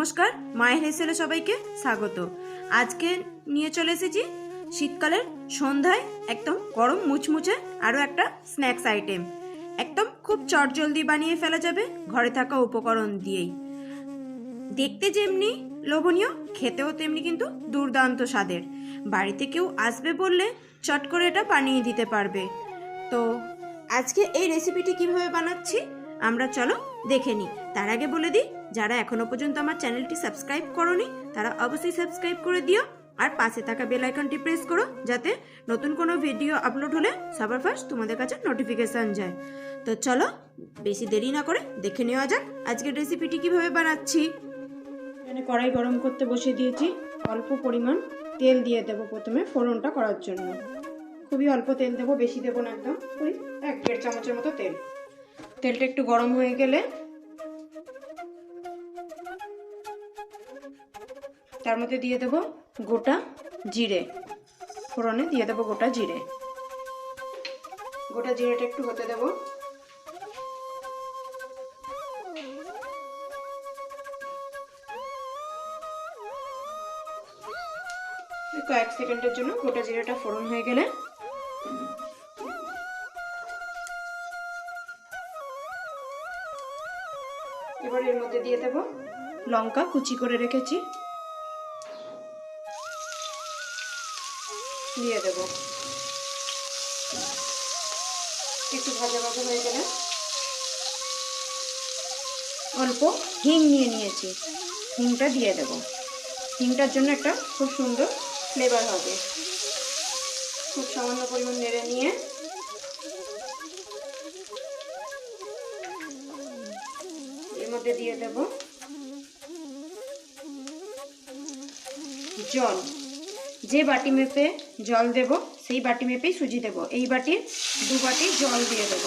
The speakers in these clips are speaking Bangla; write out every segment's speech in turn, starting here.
নমস্কার, মায়ের হেসেলে সবাইকে স্বাগত। আজকে নিয়ে চলে এসেছি শীতকালের সন্ধ্যায় একদম গরম মুচমুচে আরও একটা স্ন্যাক্স আইটেম। একদম খুব চটজলদি বানিয়ে ফেলা যাবে ঘরে থাকা উপকরণ দিয়েই। দেখতে যেমনি লোভনীয়, খেতেও তেমনি কিন্তু দুর্দান্ত স্বাদের। বাড়িতে কেউ আসবে বললে চট করে এটা বানিয়ে দিতে পারবে। তো আজকে এই রেসিপিটি কিভাবে বানাচ্ছি আমরা চলো দেখে নিই। তার আগে বলে দিই, যারা এখনো পর্যন্ত আমার চ্যানেলটি সাবস্ক্রাইব করোনি তারা অবশ্যই সাবস্ক্রাইব করে দিও, আর পাশে থাকা বেল আইকনটি প্রেস করো যাতে নতুন কোনো ভিডিও আপলোড হলে সবার ফার্স্ট তোমাদের কাছে নোটিফিকেশন যায়। তো চলো বেশি দেরি না করে দেখে নেওয়া যাক আজকের রেসিপিটি কিভাবে বানাচ্ছি। এখানে কড়াই গরম করতে বসিয়ে দিয়েছি। অল্প পরিমাণ তেল দিয়ে দেবো প্রথমে ফোড়নটা করার জন্য। খুবই অল্প তেল দেবো, বেশি দেবো না, একদম ওই 1-1.5 চামচের মতো তেল। তেলটা একটু গরম হয়ে গেলে তার মধ্যে দিয়ে দেবো গোটা জিরে। ফোড়নে দিয়ে দেবো গোটা জিরে। গোটা জিরেটা একটু হতে দেবো। কয়েক সেকেন্ডের জন্য গোটা জিরাটা ফোড়ন হয়ে গেলে এবার এর মধ্যে দিয়ে দেবো লঙ্কা কুচি করে রেখেছি, দিয়ে দেবো। একটু ভাজা ভাজা হয়ে গেলে অল্প হিং নিয়ে নিয়েছি, হিংটা দিয়ে দেবো। হিংটার জন্য একটা খুব সুন্দর ফ্লেভার হবে। খুব সামান্য পরিমাণ নেড়ে নিয়ে এর মধ্যে দিয়ে দেব জল। যে বাটি মেপে জল দেব সেই বাটি মেপেই সুজি দেব। এই বাটির 2 বাটি জল দিয়ে দেব।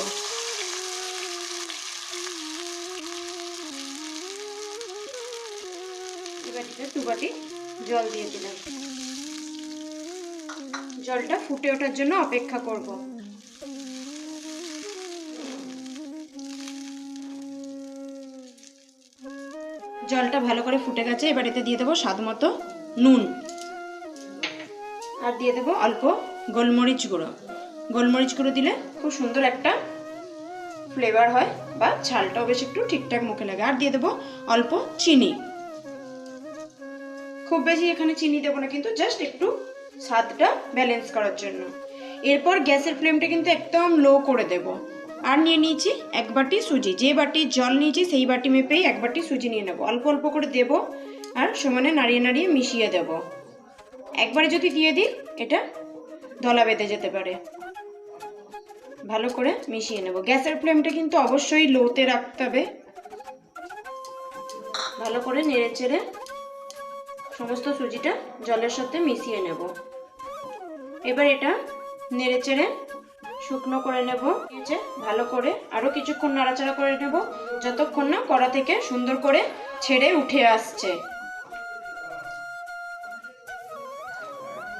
এই বাটিতে 2 বাটি জল দিয়ে দিলাম। জলটা ফুটে ওঠার জন্য অপেক্ষা করব। জলটা ভালো করে ফুটে গেছে। এবার এতে দিয়ে দেবো স্বাদ মতো নুন, আর দিয়ে দেবো অল্প গোলমরিচ গুঁড়ো। গোলমরিচ গুঁড়ো দিলে খুব সুন্দর একটা ফ্লেভার হয়, বা ঝালটাও বেশ একটু ঠিকঠাক মুখে লাগে। আর দিয়ে দেবো অল্প চিনি। খুব বেশি এখানে চিনি দেবো না, কিন্তু জাস্ট একটু স্বাদটা ব্যালেন্স করার জন্য। এরপর গ্যাসের ফ্লেমটা কিন্তু একদম লো করে দেব। আর নিয়ে নিয়েছি 1 বাটি সুজি। যে বাটি জল নিয়েছি সেই বাটি মেপেই 1 বাটি সুজি নিয়ে নেব। অল্প অল্প করে দেব আর সমানে নাড়িয়ে নাড়িয়ে মিশিয়ে দেব। একবারে যদি দিয়ে দিই এটা দলা বেঁধে যেতে পারে। ভালো করে মিশিয়ে নেব। গ্যাসের ফ্লেমটা কিন্তু অবশ্যই লোতে রাখতে হবে। ভালো করে নেড়ে চেড়ে সমস্ত সুজিটা জলের সাথে মিশিয়ে নেব। এবার এটা নেড়ে চেড়ে শুকনো করে নেব। ভালো করে আরো কিছুক্ষণ নাড়াচাড়া করে নেব, যতক্ষণ না কড়া থেকে সুন্দর করে ছেড়ে উঠে আসছে।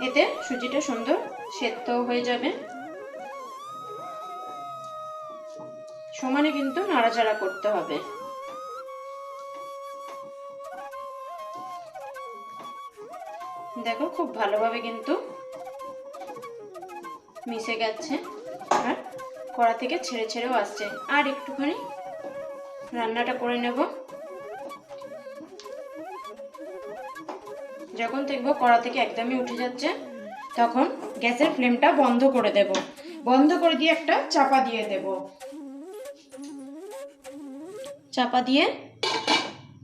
এতে সুজিটা সুন্দর সেদ্ধ হয়ে যাবে। সমানে কিন্তু নাড়াচাড়া করতে হবে। দেখো খুব ভালোভাবে কিন্তু মিশে গেছে, আর কড়া থেকে ছেড়ে ছেড়েও আসছে। আর একটুখানি রান্নাটা করে নেব। যখন দেখবো কড়া থেকে একদমই উঠে যাচ্ছে তখন গ্যাসের ফ্লেমটা বন্ধ করে দেব। বন্ধ করে দিয়ে একটা চাপা দিয়ে দেব। চাপা দিয়ে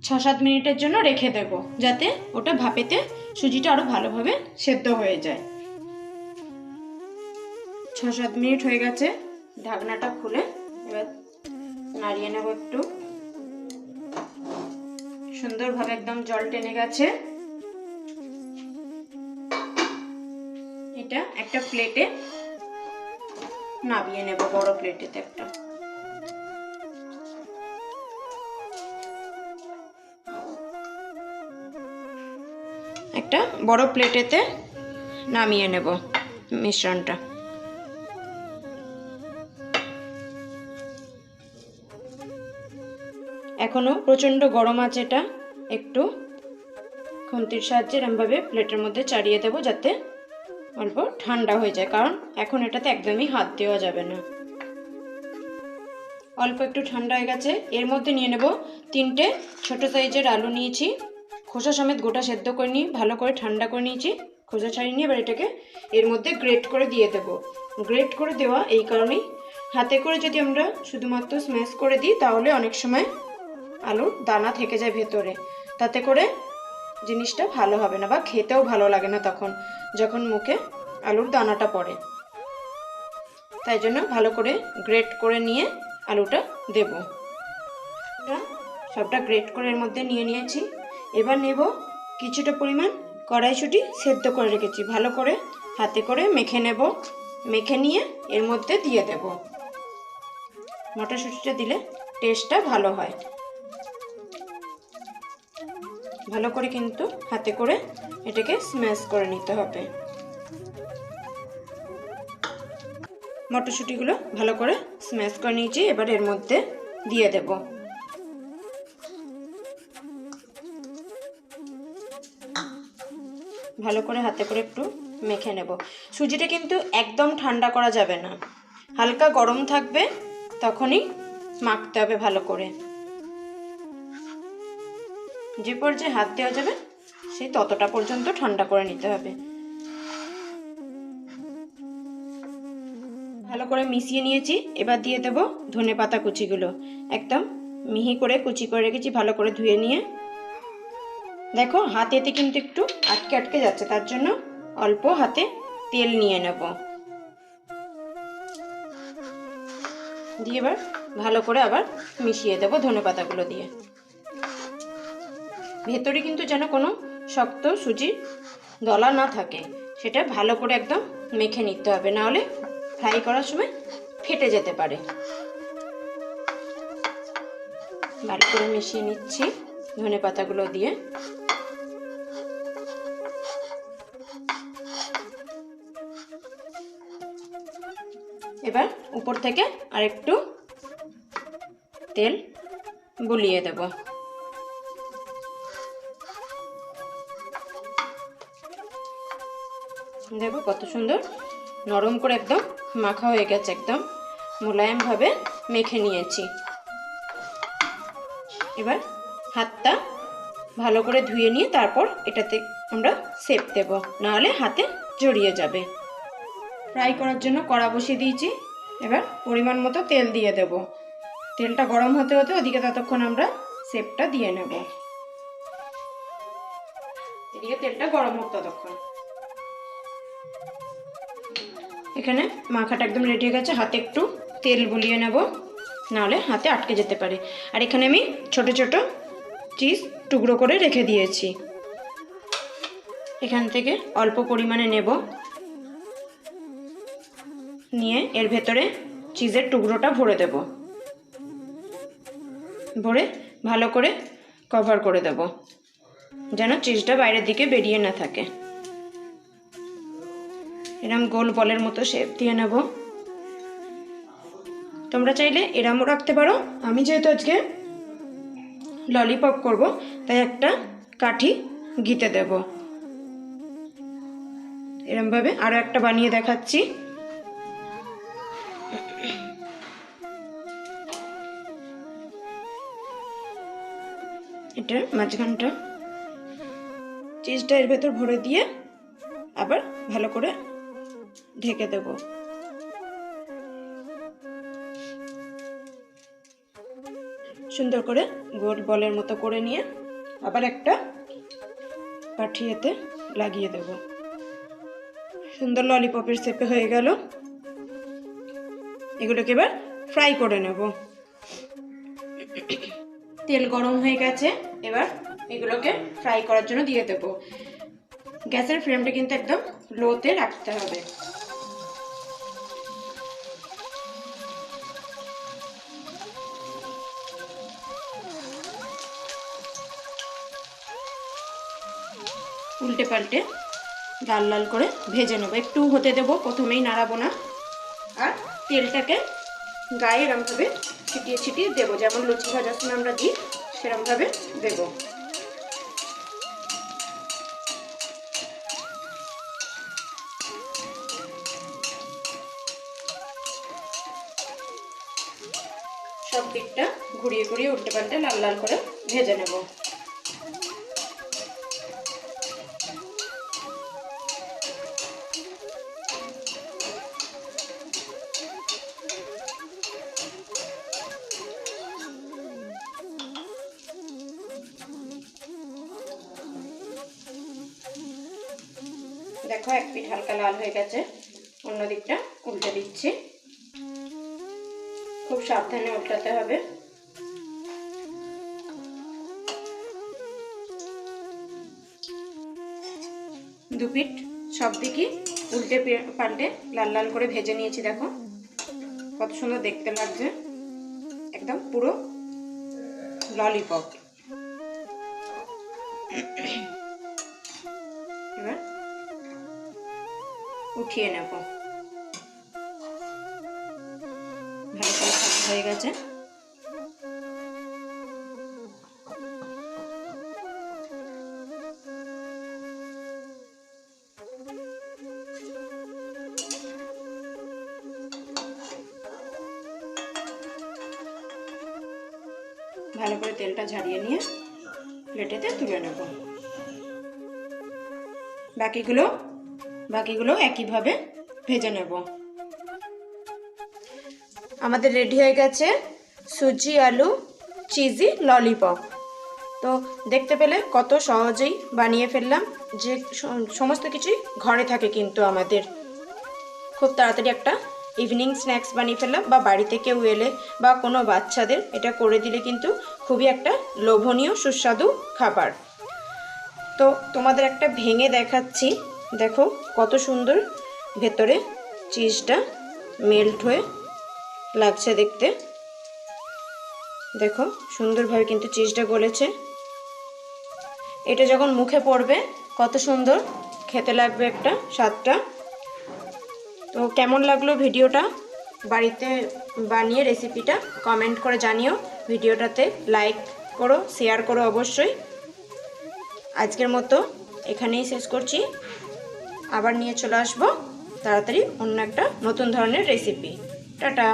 6-7 মিনিটের জন্য রেখে দেব, যাতে ওটা ভাপেতে সুজিটা আরো ভালোভাবে সেদ্ধ হয়ে যায়। 6-7 মিনিট হয়ে গেছে। ঢাকনাটা খুলে এবার নাড়িয়ে নেব একটু। সুন্দরভাবে একদম জল টেনে গেছে। এটা একটা প্লেটে নামিয়ে নেব, বড় প্লেটেতে একটা বড় প্লেটেতে নামিয়ে নেব মিশ্রণটা। এখনো প্রচন্ড গরম আছে, এটা একটু খুন্তির সাহায্যে এরমভাবে প্লেটের মধ্যে চাড়িয়ে দেবো, যাতে অল্প ঠান্ডা হয়ে যায়, কারণ এখন এটাতে একদমই হাত দেওয়া যাবে না। অল্প একটু ঠান্ডা হয়ে গেছে। এর মধ্যে নিয়ে নেব 3টে ছোট সাইজের আলু নিয়েছি, খোসা সমেত গোটা সেদ্ধ করে নিয়ে ভালো করে ঠান্ডা করে নিয়েছি, খোসা ছাড়িয়ে নিয়ে এবার এটাকে এর মধ্যে গ্রেট করে দিয়ে দেবো। গ্রেট করে দেওয়া এই কারণেই, হাতে করে যদি আমরা শুধুমাত্র স্ম্যাশ করে দিই তাহলে অনেক সময় আলুর দানা থেকে যায় ভেতরে, তাতে করে জিনিসটা ভালো হবে না বা খেতেও ভালো লাগে না তখন যখন মুখে আলুর দানাটা পড়ে। তাই জন্য ভালো করে গ্রেট করে নিয়ে আলুটা দেব। সবটা গ্রেট করে এর মধ্যে নিয়ে নিয়েছি। এবার নেব কিছুটা পরিমাণ কড়াইশুঁটি সেদ্ধ করে রেখেছি, ভালো করে হাতে করে মেখে নেব। মেখে নিয়ে এর মধ্যে দিয়ে দেব। মটরশুঁটিটা দিলে টেস্টটা ভালো হয়। ভালো করে কিন্তু হাতে করে এটাকে স্ম্যাশ করে নিতে হবে। মটরশুঁটিগুলো ভালো করে স্ম্যাশ করে নিয়েছি, এবার এর মধ্যে দিয়ে দেব। ভালো করে হাতে করে একটু মেখে নেব। সুজিটা কিন্তু একদম ঠান্ডা করা যাবে না, হালকা গরম থাকবে, তখনই মাখতে হবে ভালো করে। যে পর্যায়ে হাত দেওয়া যাবে সেই ততটা পর্যন্ত ঠান্ডা করে নিতে হবে। ভালো করে মিশিয়ে নিয়েছি। এবার দিয়ে দেব ধনেপাতা কুচিগুলো, একদম মিহি করে কুচি করে রেখেছি, ভালো করে ধুয়ে নিয়ে। দেখো হাতেতে কিন্তু একটু আটকে আটকে যাচ্ছে, তার জন্য অল্প হাতে তেল নিয়ে নেব। দিয়ে এবার ভালো করে আবার মিশিয়ে দেব ধনেপাতাগুলো দিয়ে। ভেতরে কিন্তু যেন কোনো শক্ত সুজি দলা না থাকে, সেটা ভালো করে একদম মেখে নিতে হবে, নাহলে ফ্রাই করার সময় ফেটে যেতে পারে। ভালো করে মিশিয়ে নিচ্ছি ধনেপাতাগুলো দিয়ে। এবার উপর থেকে আরেকটু তেল বুলিয়ে দেব। দেখো কত সুন্দর নরম করে একদম মাখা হয়ে গেছে, একদম মোলায়েমভাবে মেখে নিয়েছি। এবার হাতটা ভালো করে ধুয়ে নিয়ে তারপর এটাতে আমরা শেপ দেব, নাহলে হাতে জড়িয়ে যাবে। ফ্রাই করার জন্য কড়া বসিয়ে দিয়েছি। এবার পরিমাণ মতো তেল দিয়ে দেব। তেলটা গরম হতে হতে ওদিকে ততক্ষণ আমরা শেপটা দিয়ে নেব। এদিকে তেলটা গরম হোক ততক্ষণ। এখানে মাখাটা একদম রেডি হয়ে গেছে, হাতে একটু তেল বুলিয়ে নেব, নাহলে হাতে আটকে যেতে পারে। আর এখানে আমি ছোট ছোট চিজ টুকরো করে রেখে দিয়েছি, এখান থেকে অল্প পরিমাণে নেব, নিয়ে এর ভেতরে চিজের টুকরোটা ভরে দেব। ভরে ভালো করে কভার করে দেব, যেন চিজটা বাইরের দিকে বেরিয়ে না থাকে। এরম গোল বলের মতো শেপ দিয়ে নেব। তোমরা চাইলে এরমও রাখতে পারো। আমি যেহেতু আজকে ললিপপ করব, তাই একটা কাঠি ঘিতে দেব। এরমভাবে আরও একটা বানিয়ে দেখাচ্ছি। এটার মাঝখানটা চিজটা এর ভেতর ভরে দিয়ে আবার ভালো করে ঢেকে দেব। সুন্দর করে গোল বলের মতো করে নিয়ে আবার একটা কাঠিতে লাগিয়ে দেব। সুন্দর ললিপপের শেপে হয়ে গেল। এগুলোকে এবার ফ্রাই করে নেব। তেল গরম হয়ে গেছে, এবার এগুলোকে ফ্রাই করার জন্য দিয়ে দেব। গ্যাসের ফ্লেমটা কিন্তু একদম লোতে রাখতে হবে। উল্টে পাল্টে লাল লাল করে ভেজে নেব। একটু হতে দেব, প্রথমেই নাড়াবো না। আর তেলটাকে গায়ে এরমভাবে ছিটিয়ে ছিটিয়ে দেবো, যেমন লুচি ভাজার সময় আমরা দিই সেরমভাবে দেব। সব দিকটা ঘুরিয়ে ঘুরিয়ে উল্টে পাল্টে লাল লাল করে ভেজে নেব। দেখো এক পিঠ হালকা লাল হয়ে গেছে, অন্য দিকটা উল্টে দিচ্ছি। খুব সাবধানে উল্টাতে হবে। দু পিঠ সব দিকই উল্টে পাল্টে লাল লাল করে ভেজে নিয়েছি। দেখো কত সুন্দর দেখতে লাগছে, একদম পুরো ললিপপ। এবার উঠিয়ে নেব। ভালো করে ভাজা হয়ে গেছে। ভালো করে তেলটা ঝারিয়ে নিয়ে প্লেটেতে তুলে নেব। বাকিগুলো একইভাবে ভেজে নেব। আমাদের রেডি হয়ে গেছে সুজি আলু চিজি ললিপপ। তো দেখতে পেলে কত সহজেই বানিয়ে ফেললাম, যে সমস্ত কিছুই ঘরে থাকে কিন্তু আমাদের। খুব তাড়াতাড়ি একটা ইভিনিং স্ন্যাক্স বানিয়ে ফেললাম, বা বাড়িতে কেউ এলে বা কোনো বাচ্চাদের এটা করে দিলে কিন্তু খুবই একটা লোভনীয় সুস্বাদু খাবার। তো তোমাদের একটা ভেঙে দেখাচ্ছি। দেখো কত সুন্দর ভেতরে চিজটা মেল্ট হয়ে লাগছে দেখতে। দেখো সুন্দরভাবে কিন্তু চিজটা গলেছে। এটা যখন মুখে পড়বে কত সুন্দর খেতে লাগবে একটা স্বাদটা। তো কেমন লাগলো ভিডিওটা, বাড়িতে বানিয়ে রেসিপিটা কমেন্ট করে জানিও। ভিডিওটাতে লাইক করো, শেয়ার করো অবশ্যই। আজকের মতো এখানেই শেষ করছি। আবার নিয়ে চলে আসবো তাড়াতাড়ি অন্য একটা নতুন ধরনের রেসিপি। টাটা।